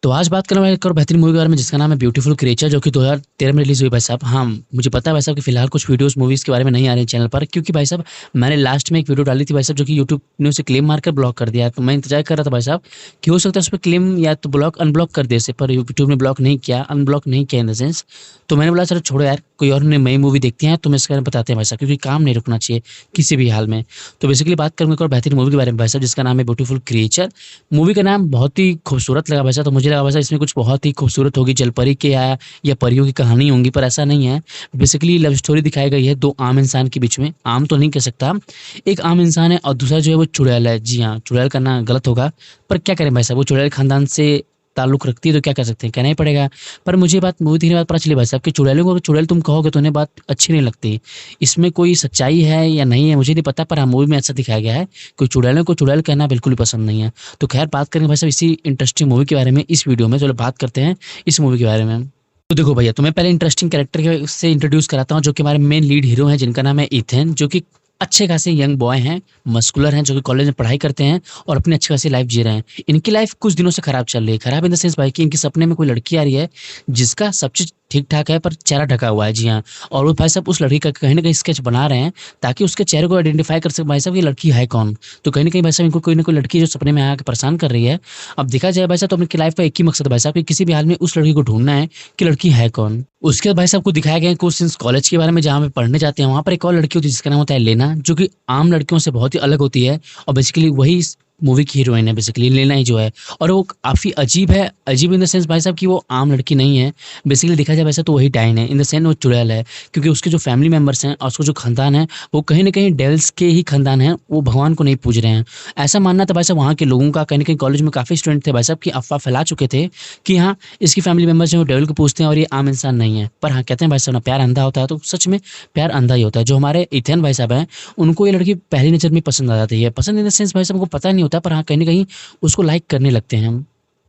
तो आज बात करें एक और बेहतरीन मूवी के बारे में जिसका नाम है ब्यूटीफुल क्रिएचर जो कि 2013 में रिलीज़ हुई भाई साहब। हाँ, मुझे पता है भाई साहब कि फ़िलहाल कुछ वीडियोज़ मूवीज़ के बारे में नहीं आ रही हैं चैनल पर क्योंकि भाई साहब मैंने लास्ट में एक वीडियो डाली थी भाई साहब जो कि यूट्यूब ने उसे क्लेम मारकर ब्लॉक कर दिया है। तो मैं इंतज़ार कर रहा था भाई साहब कि हो सकता है उस पे क्लेम या तो ब्लॉक अनब्लॉक कर दे इसे, पर यूट्यूब ने ब्लॉक नहीं किया, अनब्लॉक नहीं किया इन द सेंस। तो मैंने बोला चलो छोड़ो यार, कोई और नई मूवी देखते हैं तो मैं इसके बारे में बताते हैं भाई साहब, क्योंकि काम नहीं रुकना चाहिए किसी भी हाल में। तो बेसिकली बात करूँगा एक और बेहतरीन मूवी के बारे में भाई साहब जिसका नाम है ब्यूटीफुल क्रिएचर। मूवी का नाम बहुत ही खूबसूरत लगा वैसा, तो मुझे लगा वैसा इसमें कुछ बहुत ही खूबसूरत होगी, जलपरी के या परियों की कहानी होंगी, पर ऐसा नहीं है। बेसिकली लव स्टोरी दिखाई गई है दो आम इंसान के बीच में। आम तो नहीं कह सकता, एक आम इंसान है और दूसरा जो है वो चुड़ैल है। जी हाँ, चुड़ैल करना गलत होगा, पर क्या करें भाई साहब, वो चुड़ैल खानदान से ताल्लुक रखती है तो क्या कर सकते हैं, कहना ही पड़ेगा। पर मुझे ये बात मूवी देखने के बाद पता चली भाई साहब कि चुड़ैलों को अगर चुड़ैल तुम कहोगे तो उन्हें बात अच्छी नहीं लगती। इसमें कोई सच्चाई है या नहीं है मुझे नहीं पता, पर हाँ मूवी में ऐसा दिखाया गया है कि चुड़ैलों को चुड़ैल कहना बिल्कुल भी पसंद नहीं है। तो खैर बात करेंगे भाई साहब इसी इंटरेस्टिंग मूवी के बारे में इस वीडियो में। चलो बात करते हैं इस मूवी के बारे में। तो देखो भैया, तुम्हें पहले इंटरेस्टिंग कैरेक्टर के से इंट्रोड्यूस कराता हूँ जो कि हमारे मेन लीड हीरो हैं, जिनका नाम है इथेन, जो कि अच्छे खासे यंग बॉय हैं, मस्कुलर हैं, जो कि कॉलेज में पढ़ाई करते हैं और अपनी अच्छी खासी लाइफ जी रहे हैं। इनकी लाइफ कुछ दिनों से खराब चल रही है, खराब इन द सेंस भाई कि इनके सपने में कोई लड़की आ रही है जिसका सब चीज़ ठीक ठाक है पर चेहरा ढका हुआ है। जी हाँ, और वो भाई साहब उस लड़की का कहीं ना कहीं स्केच बना रहे हैं ताकि उसके चेहरे को आइडेंटिफाई कर सके भाई साहब ये लड़की है कौन। तो कहीं ना कहीं भाई साहब इनको कोई ना कोई लड़की जो सपने में आकर परेशान कर रही है। अब देखा जाए भाई साहब तो अपनी लाइफ का एक ही मकसद है भाई साहब कि किसी भी हाल में उस लड़की को ढूंढना है कि लड़की है कौन। उसके बाद भाई साहब को दिखाया गया है कुछ सीन्स कॉलेज के बारे में जहाँ पे पढ़ने जाते हैं। वहाँ पर एक और लड़की होती है जिसका नाम होता है लेना, जो कि आम लड़कियों से बहुत ही अलग होती है और बेसिकली वही इस मूवी की हीरोइन है, बेसिकली लेना ही जो है। और वो काफ़ी अजीब है, अजीब इन द सेंस भाई साहब कि वो आम लड़की नहीं है। बेसिकली देखा जाए वैसे तो वही डाइन है, इन द सेंस वो चुड़ैल है, क्योंकि उसके जो फैमिली मेंबर्स हैं और उसका जो खानदान है वो कहीं ना कहीं डेल्स के ही खानदान है, वो भगवान को नहीं पूज रहे हैं। ऐसा मानना था भाई साहब वहाँ के लोगों का। कहीं ना कहीं कॉलेज में काफ़ी स्टूडेंट थे भाई साहब कि अफवाह फैला चुके थे कि हाँ इसकी फैमिली मेंबर्स हैं वो डेविल को पूछते हैं और ये आम इंसान नहीं है। पर हाँ कहते हैं भाई साहब ना प्यार अंधा होता है, तो सच में प्यार अंधा ही होता है। जो हमारे इथेन भाई साहब हैं उनको ये लड़की पहली नज़र में पसंद आ जाती है। पसंद इन द सेंस भाई साहब को पता नहीं होता, पर हाँ कहीं ना कहीं उसको लाइक करने लगते हैं हम।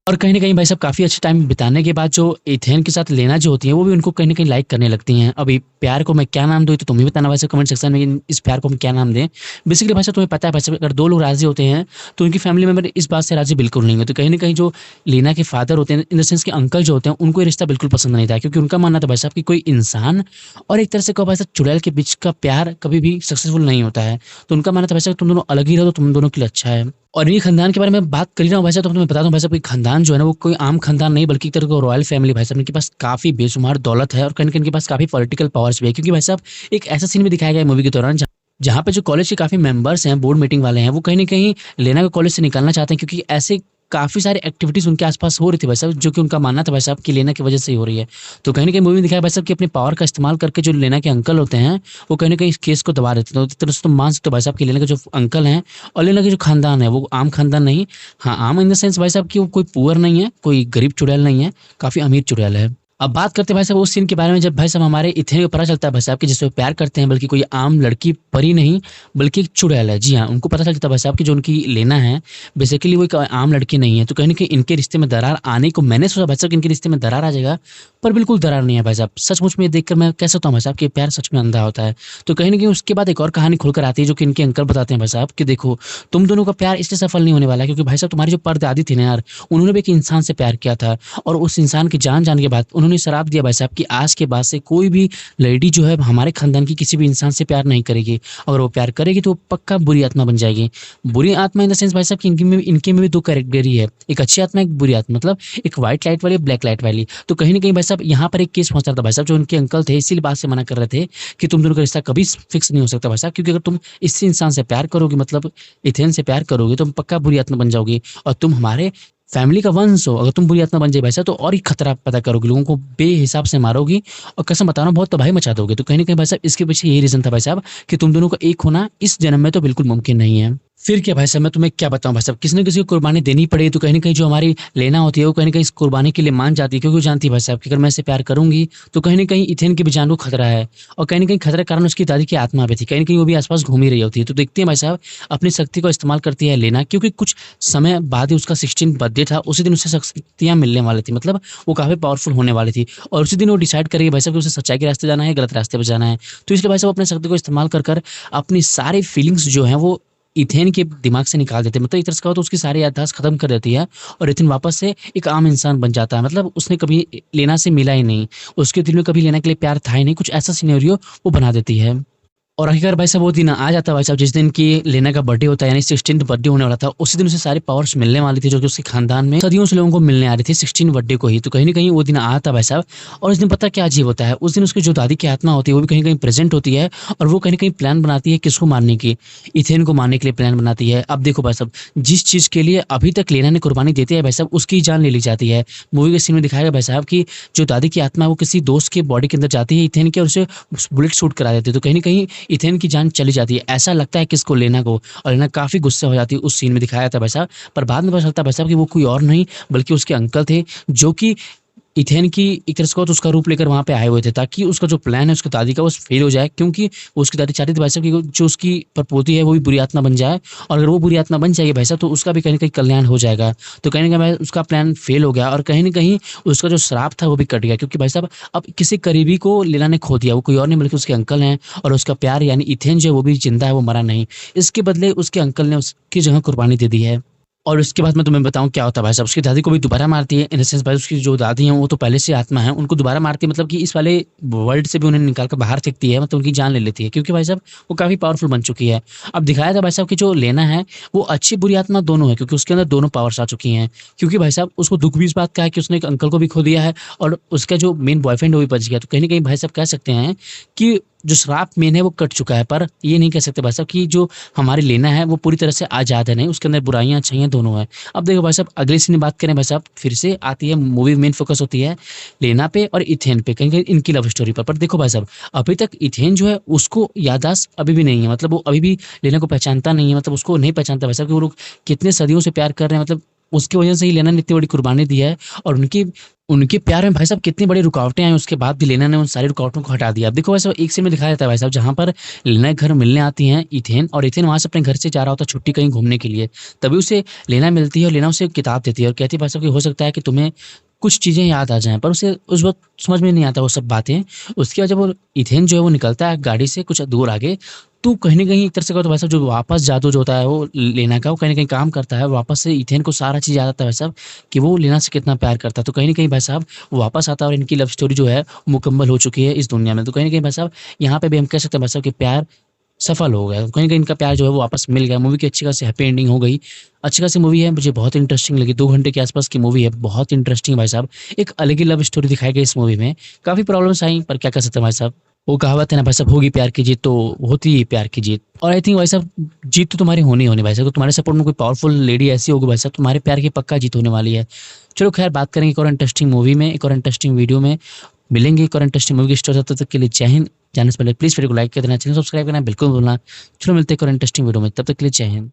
और कहीं न कहीं भाई साहब काफ़ी अच्छे टाइम बिताने के बाद जो एथेन के साथ लेना जो होती है वो भी उनको कहीं न कहीं लाइक करने लगती हैं। अभी प्यार को मैं क्या नाम दूँ, ये तो तुम ही बताना भाई साहब कमेंट सेक्शन में कि इस प्यार को हम क्या नाम दें। बेसिकली भाई साहब तुम्हें पता है भाई साहब अगर 2 लोग राज़ी होते हैं तो उनकी फैमिली मेंबर इस बात से राज़ी बिल्कुल नहीं होते। कहीं न कहीं जो लीना के फादर होते हैं इन द सेंस के अंकल जो होते हैं उनको ये रिश्ता बिल्कुल पसंद नहीं था, क्योंकि उनका मानना था भाई साहब कि कोई इंसान और एक तरह से कहो भाई साहब चुड़ैल के बीच का प्यार कभी भी सक्सेसफुल नहीं होता है। तो उनका मानना था भाई साहब तुम दोनों अलग ही रहो तो तुम दोनों के लिए अच्छा है। और इन्हीं खानदान के बारे में बात कर ही रहा हूँ भाई साहब, तो तुम्हें बता दूँ भाई साहब कि खानदान जो है ना वो कोई आम खानदान नहीं बल्कि एक तरह का रॉयल फैमिली भाई साहब। इनके पास काफ़ी बेशुमार दौलत है और कहीं न कहीं इनके पास काफ़ी पॉलिटिकल पावर्स भी है, क्योंकि भाई साहब एक ऐसा सीन भी दिखाया गया है मूवी के दौरान जहाँ पे जो कॉलेज के काफ़ी मेंबर्स हैं, बोर्ड मीटिंग वाले हैं, वो कहीं न कहीं लेना को कॉलेज से निकालना चाहते हैं, क्योंकि ऐसे काफ़ी सारी एक्टिविटीज़ उनके आस-पास हो रही थी भाई साहब, जो कि उनका मानना था भाई साहब कि लेना की वजह से ही हो रही है। तो कहीं न कहीं मूवी में दिखाया भाई साहब कि अपनी पावर का इस्तेमाल करके जो लेना के अंकल होते हैं, वो कहीं न कहीं इस केस को दबा देते हैं। तो एक तरह से तुम मान सकते हो भाई साहब कि लेना के जो अंकल हैं और लेना के जो खानदान है वो आम खानदान नहीं। हाँ, आम इन द सेंस भाई साहब कि वो कोई पुअर नहीं है, कोई गरीब चुड़ैल नहीं है, काफ़ी अमीर चुड़ैल है। अब बात करते हैं भाई साहब उस सीन के बारे में जब भाई साहब हमारे इथेन को पता चलता है भाई साहब कि जिससे वो प्यार करते हैं बल्कि कोई आम लड़की परी नहीं बल्कि एक चुड़ैल है। जी हाँ, उनको पता चलता है भाई साहब कि जो उनकी लेना है बेसिकली वो एक आम लड़की नहीं है। तो कहीं न कहीं इनके रिश्ते में दरार आने को मैंने सोचा भाई साहब कि इनके रिश्ते में दरार आ जाएगा, पर बिल्कुल दरार नहीं है भाई साहब। सचमुच में ये देखकर मैं कह सकता हूँ भाई साहब कि प्यार सच में अंधा होता है। तो कहीं न कहीं उसके बाद एक और कहानी खुलकर आती है जो कि इनके अंकल बताते हैं भाई साहब कि देखो तुम दोनों का प्यार इसलिए सफल नहीं होने वाला है क्योंकि भाई साहब तुम्हारी जो परदादी थी ना यार, उन्होंने भी एक इंसान से प्यार किया था और उस इंसान की जान जाने के बाद उन्होंने श्राप दिया भाई साहब कि आज के बाद से कोई भी लेडी जो है हमारे खानदान की किसी भी इंसान से प्यार नहीं करेगी। अगर वो प्यार करेगी तो वो पक्का बुरी आत्मा बन जाएगी। बुरी आत्मा इन द सेंस भाई साहब कि इनके में भी 2 कैटेगरी है, एक अच्छी आत्मा एक बुरी आत्मा, मतलब एक व्हाइट लाइट वाली ब्लैक लाइट वाली। तो कहीं न कहीं भाई साहब यहाँ पर एक केस पहुँच रहा था भाई साहब, जो उनके अंकल थे इसीलिए बात से मना कर रहे थे कि तुम दोनों का रिश्ता कभी फिक्स नहीं हो सकता भाई साहब, क्योंकि अगर तुम इस इंसान से प्यार करोगे मतलब इथेन से प्यार करोगे तो पक्का बुरी आत्मा बन जाओगी और तुम हमारे फैमिली का वंश हो। अगर तुम बुरी आत्मा बन जाए भाई साहब तो और ही खतरा पैदा करोगी, लोगों को बेहिसाब से मारोगी और कसम बता रहा हूँ बहुत तबाही मचा दोगे। तो कहीं न कहीं भाई साहब इसके पीछे यही रीज़न था भाई साहब कि तुम दोनों का एक होना इस जन्म में तो बिल्कुल मुमकिन नहीं है। फिर क्या भाई साहब, मैं तुम्हें क्या बताऊँ भाई साहब, किसी न किसी को कुर्बानी देनी पड़ेगी। तो कहीं न कहीं जो हमारी लेना होती है वो कहीं न कहीं इस कुर्बानी के लिए मान जाती है, क्योंकि वो जानती है भाई साहब कि अगर मैं इससे प्यार करूँगी तो कहीं न कहीं इथेन की भी जान को खतरा है और कहीं न कहीं खतरा के कारण उसकी दादी की आत्मा भी थी। कहीं न कहीं वो भी आस-पास घूम ही रही होती है। तो देखते हैं भाई साहब अपनी शक्ति का इस्तेमाल करती है लेना, क्योंकि कुछ समय बाद ही उसका 16th बर्थडे था, उसी दिन उसे शक्तियाँ मिलने वाली थी, मतलब वो काफ़ी पावरफुल होने वाली थी और उसी दिन वो डिसाइड करेगी भाई साहब कि उसे सच्चाई के रास्ते जाना है, गलत रास्ते पे जाना है। तो इसलिए भाई साहब अपनी शक्ति को इस्तेमाल कर अपनी सारी फीलिंग्स जो हैं वो इथेन के दिमाग से निकाल देते हैं। मतलब एक तरह से कहो तो उसकी सारी याददाश्त खत्म कर देती है और इथेन वापस से एक आम इंसान बन जाता है। मतलब उसने कभी लेना से मिला ही नहीं, उसके दिल में कभी लेना के लिए प्यार था ही नहीं, कुछ ऐसा सिनेरियो वो बना देती है। और आखिरकार भाई साहब वो दिन आ जाता है भाई साहब जिस दिन की लेना का बर्थडे होता है, यानी 16th बर्थडे होने वाला था। उसी दिन उसे सारी पावर्स मिलने वाली थी जो कि उसके खानदान में सदियों से लोगों को मिलने आ रही थी 16 बर्थडे को ही। तो कहीं न कहीं वो दिन आता है भाई साहब। और उस दिन पता है क्या अजीब होता है, उस दिन उसकी जो दादी की आत्मा होती है वो भी कहीं न कहीं प्रेज़ेंट होती है और वो कहीं न कहीं प्लान बनाती है किसको मारने की, इथेन को मारने के लिए प्लान बनाती है। अब देखो भाई साहब, जिस चीज़ के लिए अभी तक लेना ने कुर्बानी देती है भाई साहब, उसकी जान ले ली जाती है। मूवी के सीन में दिखाया गया भाई साहब कि जो दादी की आत्मा है वो किसी दोस्त के बॉडी के अंदर जाती है इथेन के, और उसे बुलेट शूट करा देती है। तो कहीं न कहीं इथेन की जान चली जाती है। ऐसा लगता है किसको, लेना को। और लेना काफ़ी गुस्सा हो जाती है, उस सीन में दिखाया था भाई साहब। पर बाद में पता चलता है भाई साहब कि वो कोई और नहीं बल्कि उसके अंकल थे, जो कि इथेन की एक तरह से कहो तो उसका रूप लेकर वहाँ पे आए हुए थे, ताकि उसका जो प्लान है उसकी दादी का वो फेल हो जाए। क्योंकि वो उसकी दादी चाहती थी भाई साहब कि जो उसकी परपोती है वो भी बुरी आत्मा बन जाए, और अगर वो बुरी आत्मा बन जाएगी भाई साहब तो उसका भी कहीं न कहीं कल्याण हो जाएगा। तो कहीं न कहीं भाई उसका प्लान फेल हो गया और कहीं न कहीं उसका जो श्राप था वो भी कट गया, क्योंकि भाई साहब अब किसी करीबी को लेला ने खो दिया। वो कोई और नहीं बल्कि उसके अंकल हैं, और उसका प्यार यानी इथेन जो है वो भी ज़िंदा है, वो मरा नहीं। इसके बदले उसके अंकल ने उसकी जगह कुर्बानी दे दी है। और उसके बाद मैं तुम्हें बताऊँ क्या होता है भाई साहब, उसकी दादी को भी दोबारा मारती है। इन द सेंस भाई उसकी जो दादी हैं वो तो पहले से आत्मा है, उनको दोबारा मारती है, मतलब कि इस वाले वर्ल्ड से भी उन्हें निकाल कर बाहर फेंकती है, मतलब उनकी जान ले लेती है, क्योंकि भाई साहब वो काफ़ी पावरफुल बन चुकी है। अब दिखाया था भाई साहब कि जो लेना है वो अच्छी बुरी आत्मा दोनों है, क्योंकि उसके अंदर दोनों पावर्स आ चुकी हैं। क्योंकि भाई साहब उसको दुःख भी इस बात का है कि उसने एक अंकल को भी खो दिया है और उसका जो मेन बॉयफ्रेंड है वो भी बच गया। तो कहीं न कहीं भाई साहब कह सकते हैं कि जो श्राप मेन है वो कट चुका है। पर ये नहीं कह सकते भाई साहब कि जो हमारी लेना है वो पूरी तरह से आज़ाद है, नहीं, उसके अंदर बुराइयाँ, अच्छाइयाँ दोनों हैं। अब देखो भाई साहब अगले सीन की बात करें भाई साहब, फिर से आती है मूवी, मेन फ़ोकस होती है लेना पे और इथेन पे, कहीं-कहीं इनकी लव स्टोरी पर। देखो भाई साहब, अभी तक इथेन जो है उसको याददाश्त अभी भी नहीं है, मतलब वो अभी भी लेना को पहचानता नहीं है, मतलब उसको नहीं पहचानता भाई साहब कि वो लोग कितने सदियों से प्यार कर रहे हैं। मतलब उसकी वजह से ही लेना ने इतनी बड़ी कुर्बानी दी है, और उनकी उनके प्यार में भाई साहब कितनी बड़ी रुकावटें आई, उसके बाद भी लेना ने उन सारी रुकावटों को हटा दिया। अब देखो भाई साहब एक सीन में दिखाया जाता है भाई साहब जहाँ पर लेना के घर मिलने आती हैं इथेन, और इथेन वहाँ से अपने घर से जा रहा होता है छुट्टी कहीं घूमने के लिए। तभी उसे लेना मिलती है और लेना उसे एक किताब देती है और कहती है भाई साहब कि हो सकता है कि तुम्हें कुछ चीज़ें याद आ जाएँ, पर उसे उस वक़्त समझ में नहीं आता वो सब बातें। उसके बाद जब वो इथेन जो है वो निकलता है गाड़ी से कुछ दूर आगे, तो कहीं न कहीं एक तरह से कहो तो भाई साहब जो वापस जादू जो होता है वो लेना का, वो कहीं न कहीं काम करता है। वापस से इथेन को सारा चीज़ याद आता है भाई साहब कि वो लेना से कितना प्यार करता है। तो कहीं न कहीं भाई साहब वो वापस आता है और इनकी लव स्टोरी जो है मुकम्मल हो चुकी है इस दुनिया में। तो कहीं न कहीं भाई साहब यहाँ पे भी हम कह सकते हैं भाई साहब कि प्यार सफल हो गया। कहीं न कहीं इनका प्यार जो है वो वापस मिल गया। मूवी की अच्छी खासी हैप्पी एंडिंग हो गई। अच्छी खासी मूवी है, मुझे बहुत इंटरेस्टिंग लगी। 2 घंटे के आस-पास की मूवी है, बहुत इंटरेस्टिंग भाई साहब। एक अलग ही लव स्टोरी दिखाई गई इस मूवी में। काफ़ी प्रॉब्लम्स आई, पर क्या कर सकते हैं भाई साहब। वो कहावत है ना भाई साहब, होगी प्यार की जीत तो होती ही प्यार की जीत। और आई थिंक भाई साहब जीत तो तुम्हारी होनी ही होनी भाई साहब। तो तुम्हारे सपोर्ट में कोई पावरफुल लेडी ऐसी होगी भाई साहब, तुम्हारे प्यार की पक्का जीत होने वाली है। चलो ख़ैर बात करेंगे एक और इंटरेस्टिंग मूवी में, एक और इंटरेस्टिंग वीडियो में। मिलेंगे एक और इंटरेस्टिंग मूवी की स्टोरी, तब तक के लिए जय हिंद। जाने से पहले प्लीज़ वीडियो को लाइक कर देना, चैनल सब्सक्राइब करना बिल्कुल मत भूलना। चलो मिलते हैं एक और इंटरेस्टिंग वीडियो में, तब तक के लिए जय हिंद।